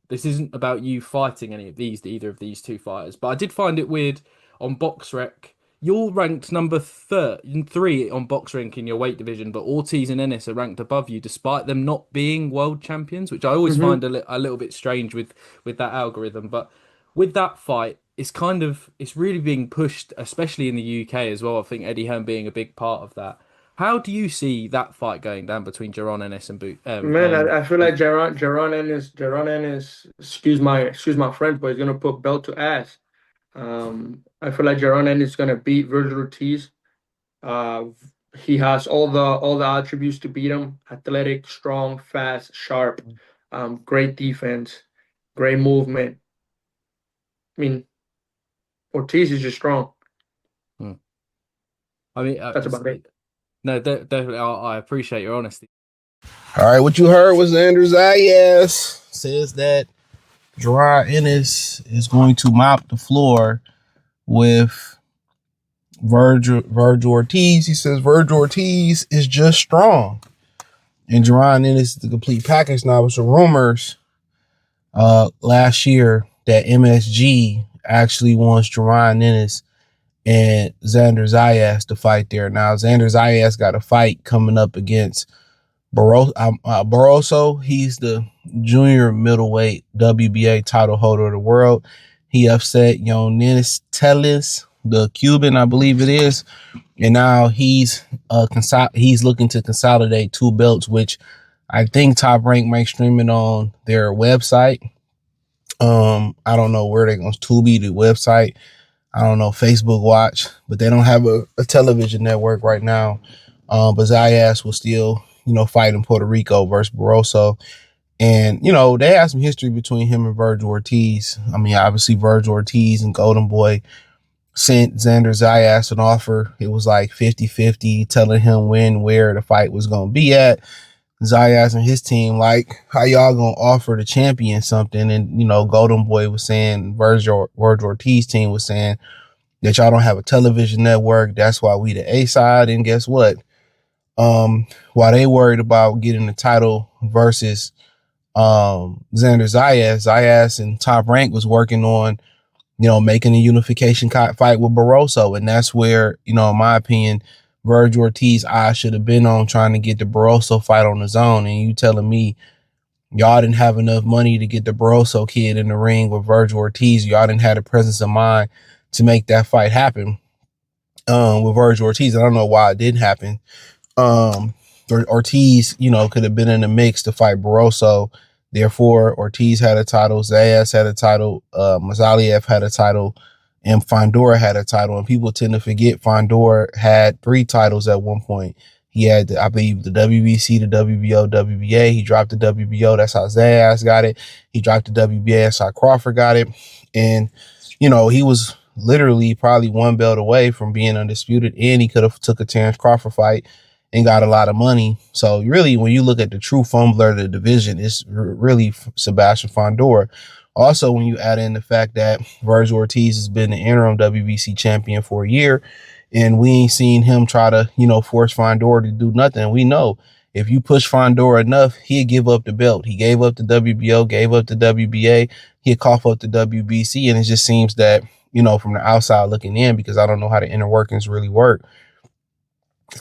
This isn't about you fighting either of these two fighters, but I did find it weird on BoxRec. You're ranked number 3 on BoxRec in your weight division, but Ortiz and Ennis are ranked above you, despite them not being world champions, which I always Hmm. find a little bit strange with that algorithm. But with that fight, it's really being pushed, especially in the UK as well. I think Eddie Hearn being a big part of that. How do you see that fight going down between Jaron Ennis and Man, I feel like Boot? Jaron Ennis, excuse my French, but he's gonna put belt to ass. I feel like Jaron Ennis is gonna beat Vergil Ortiz. Uh, he has all the attributes to beat him: athletic, strong, fast, sharp, great defense, great movement. I mean, Ortiz is just strong. Hmm. I mean, That's about it. no, definitely. I appreciate your honesty. All right, what you heard was Xander Zayas says that Jaron Ennis is going to mop the floor with Vergil Ortiz. He says Vergil Ortiz is just strong. And Jaron Ennis is the complete package now. With some rumors last year that MSG actually wants Jaron Ennis and Xander Zayas to fight there. Now, Xander Zayas got a fight coming up against Barroso. He's the junior middleweight WBA title holder of the world. He upset Jaron Ennis, the Cuban, I believe it is, and now he's looking to consolidate 2 belts, which I think Top Rank might stream it on their website. I don't know where they're going to Tubi, the website. I don't know, Facebook Watch, but they don't have a television network right now. But Zayas will still, fight in Puerto Rico versus Barroso. And, they have some history between him and Vergil Ortiz. I mean, obviously Vergil Ortiz and Golden Boy sent Xander Zayas an offer. It was like 50-50, telling him when, where the fight was going to be at. Zayas and his team, like, how y'all gonna offer the champion something? And, Golden Boy was saying, Vergil Ortiz team was saying that y'all don't have a television network. That's why we the A side. And guess what? While they worried about getting the title versus Xander Zayas and Top Rank was working on, making a unification fight with Barroso. And that's where, in my opinion, Vergil Ortiz eyes should have been on, trying to get the Barroso fight on his own. And you telling me y'all didn't have enough money to get the Barroso kid in the ring with Vergil Ortiz. Y'all didn't have the presence of mind to make that fight happen with Vergil Ortiz. I don't know why it didn't happen. Ortiz, could have been in the mix to fight Barroso. Therefore, Ortiz had a title, Zayas had a title, Mazaliev had a title, and Fondor had a title. And people tend to forget Fondor had 3 titles at one point. He had, I believe, the WBC, the WBO, WBA. He dropped the WBO. That's how Zayas got it. He dropped the WBA. That's how Crawford got it. And, he was literally probably 1 belt away from being undisputed. And he could have took a Terrence Crawford fight and got a lot of money. So really, when you look at the true fumbler of the division, it's really Sebastian Fondor. Also, when you add in the fact that Vergil Ortiz has been the interim WBC champion for a year, and we ain't seen him try to, force Fondor to do nothing. We know if you push Fondor enough, he'd give up the belt. He gave up the WBO, gave up the WBA, he'd cough up the WBC. And it just seems that, from the outside looking in, because I don't know how the inner workings really work,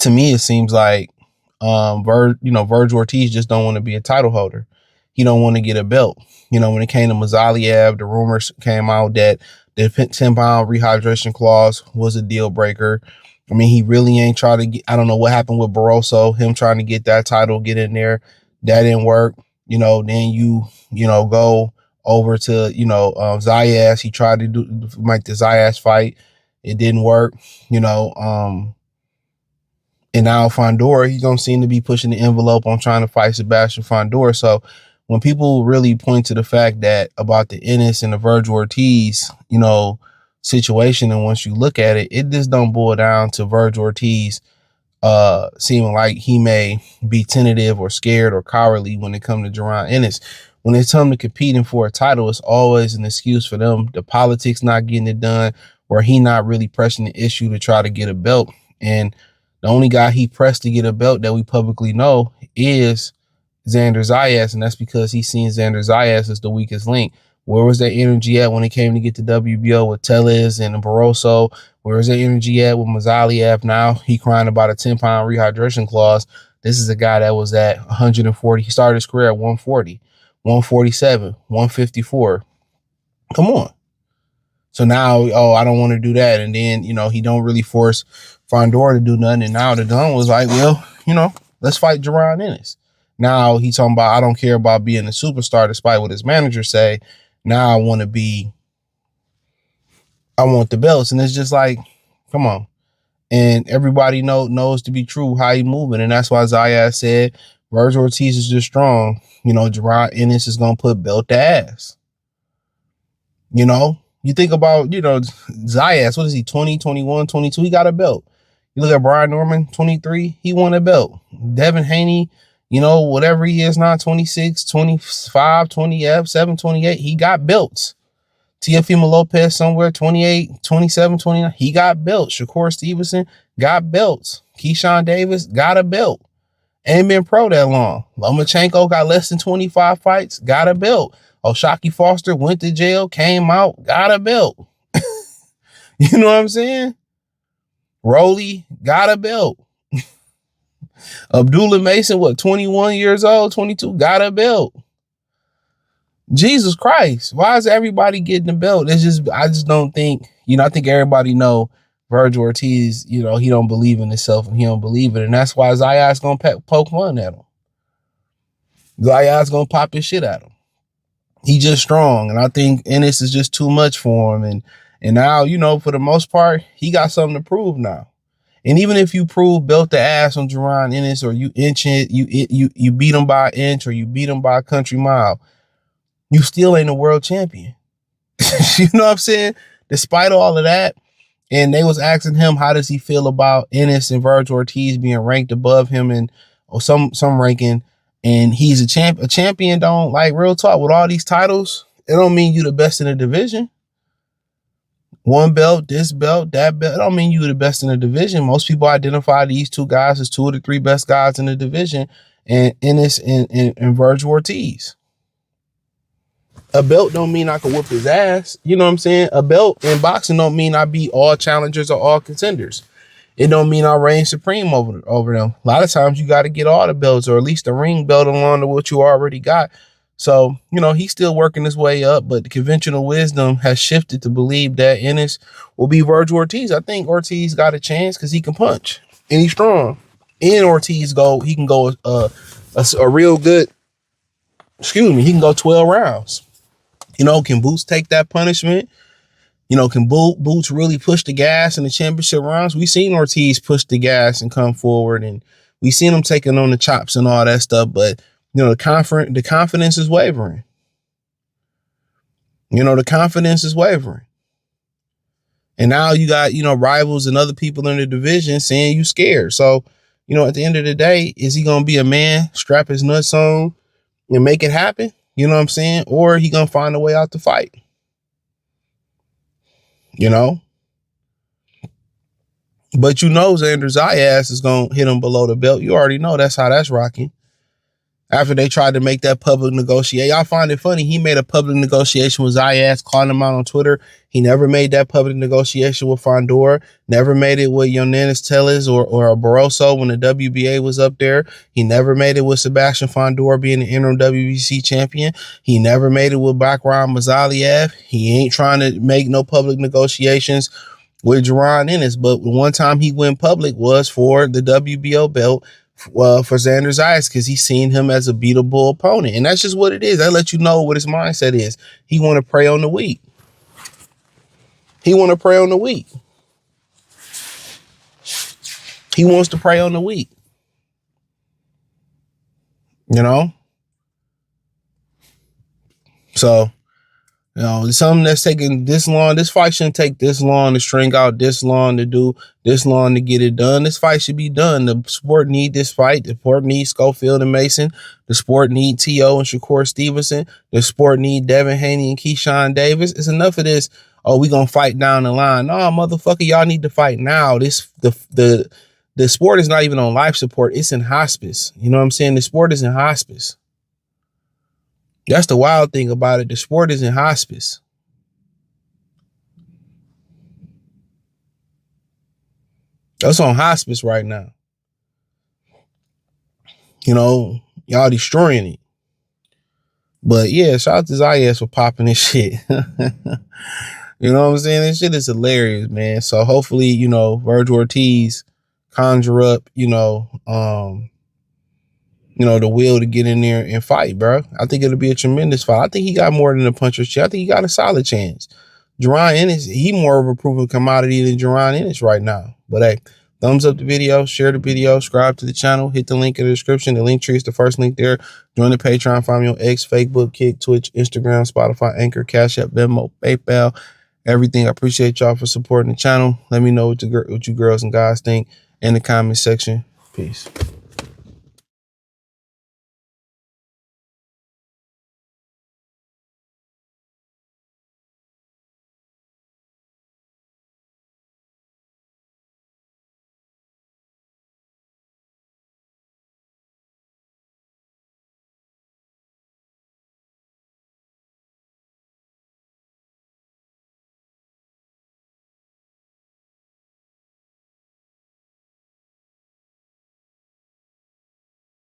to me, it seems like Vergil Ortiz just don't want to be a title holder. He don't want to get a belt. When it came to Mazaliev, the rumors came out that the 10-pound rehydration clause was a deal breaker. I mean, he really ain't trying to get, I don't know what happened with Barroso, him trying to get that title, get in there. That didn't work. Then you go over to, Zayas. He tried to make the Zayas fight. It didn't work, and now Fondor, he don't seem to be pushing the envelope on trying to fight Sebastian Fondor. So when people really point to the fact that about the Ennis and the Vergil Ortiz, situation, and once you look at it, it just don't boil down to Vergil Ortiz seeming like he may be tentative or scared or cowardly when it comes to Jaron Ennis. When it's time to competing for a title, it's always an excuse for them. The politics not getting it done, where he not really pressing the issue to try to get a belt. And the only guy he pressed to get a belt that we publicly know is Xander Zayas, and that's because he's seen Xander Zayas as the weakest link. Where was that energy at when it came to get the WBO with Tellez and Barroso? Where was that energy at with Mazaliev? Now he crying about a 10-pound rehydration clause. This is a guy that was at 140. He started his career at 140, 147, 154. Come on. So now, I don't want to do that. And then, he don't really force Fondor to do nothing. And now the Don was like, well, let's fight Jaron Ennis. Now he talking about, I don't care about being a superstar despite what his manager say. Now I want the belts. And it's just like, come on. And everybody knows to be true how he moving. And that's why Zayas said Vergil Ortiz is just strong. Jaron Ennis is going to put belt to ass. You think about, Zayas, what is he, 20, 21, 22? He got a belt. You look at Brian Norman, 23, he won a belt. Devin Haney, whatever he is now, 26, 25, 27, 28, he got belts. Teofimo Lopez somewhere, 28, 27, 29, he got belts. Shakur Stevenson got belts. Keyshawn Davis got a belt. Ain't been pro that long. Lomachenko got less than 25 fights, got a belt. O'Shaquie Foster went to jail, came out, got a belt. You know what I'm saying? Rolly got a belt. Abdullah Mason, 21 years old, 22, got a belt. Jesus Christ. Why is everybody getting a belt? I just don't think, I think everybody know Vergil Ortiz, he don't believe in himself and he don't believe it. And that's why Zayas going to poke fun at him. Zayas going to pop his shit at him. He just strong. And I think Ennis is just too much for him. And now, for the most part, he got something to prove now. And even if you prove belt the ass on Jaron Ennis, or you inch it, you beat him by an inch, or you beat him by a country mile, you still ain't a world champion. You know what I'm saying? Despite all of that, and they was asking him how does he feel about Ennis and Vergil Ortiz being ranked above him or some ranking, and he's a champ. A champion don't, like, real talk, with all these titles, it don't mean you the best in the division. One belt, this belt, that belt, it don't mean you the best in the division. Most people identify these two guys as 2 of the 3 best guys in the division, and Ennis and Vergil Ortiz. A belt don't mean I can whoop his ass. You know what I'm saying? A belt in boxing don't mean I beat all challengers or all contenders. It don't mean I reign supreme over them. A lot of times you got to get all the belts, or at least a ring belt along to what you already got. So, he's still working his way up, but the conventional wisdom has shifted to believe that Ennis will be Vergil Ortiz. I think Ortiz got a chance because he can punch and he's strong. And Ortiz he can go a real good, he can go 12 rounds. Can Boots take that punishment? Can Boots really push the gas in the championship rounds? We seen Ortiz push the gas and come forward, and we seen him taking on the chops and all that stuff, but the confidence is wavering. The confidence is wavering. And now you got, rivals and other people in the division saying you scared. So, at the end of the day, is he going to be a man, strap his nuts on and make it happen? You know what I'm saying? Or he going to find a way out to fight? But Xander Zayas is going to hit him below the belt. You already know that's how that's rocking. After they tried to make that public negotiation, y'all find it funny. He made a public negotiation with Zayas, calling him out on Twitter. He never made that public negotiation with Fondor. Never made it with Yonanis Tellez or Barroso when the WBA was up there. He never made it with Sebastian Fondor being the interim WBC champion. He never made it with Bakram Mazaliev. He ain't trying to make no public negotiations with Jaron Ennis. But one time he went public was for the WBO belt for Xander Zayas, because he's seen him as a beatable opponent. And that's just what it is. That lets you know what his mindset is. He want to prey on the weak. He want to prey on the weak. He wants to prey on the weak. So, something that's taking this long. This fight shouldn't take this long to string out, this long to do, this long to get it done. This fight should be done. The sport need this fight. The sport needs Schofield and Mason. The sport need T.O. and Shakur Stevenson. The sport need Devin Haney and Keyshawn Davis. It's enough of this. oh, we gonna fight down the line. No, motherfucker, y'all need to fight now. The sport is not even on life support. It's in hospice. You know what I'm saying? The sport is in hospice. That's the wild thing about it. The sport is in hospice. That's on hospice right now. You know, y'all destroying it. But yeah, shout out to Zayas for popping this shit. You know what I'm saying? This shit is hilarious, man. So hopefully, you know, Vergil Ortiz conjure up, you know, the will to get in there and fight, bro. I think it'll be a tremendous fight. I think he got more than a puncher's chance. I think he got a solid chance. Jaron Ennis, he more of a proven commodity than Jaron Ennis right now. But hey, thumbs up the video, share the video, subscribe to the channel, hit the link in the description. The link tree is the first link there. Join the Patreon, find me on X, Facebook, Kick, Twitch, Instagram, Spotify, Anchor, Cash App, Venmo, PayPal, everything. I appreciate y'all for supporting the channel. Let me know what you girls and guys think in the comment section. Peace.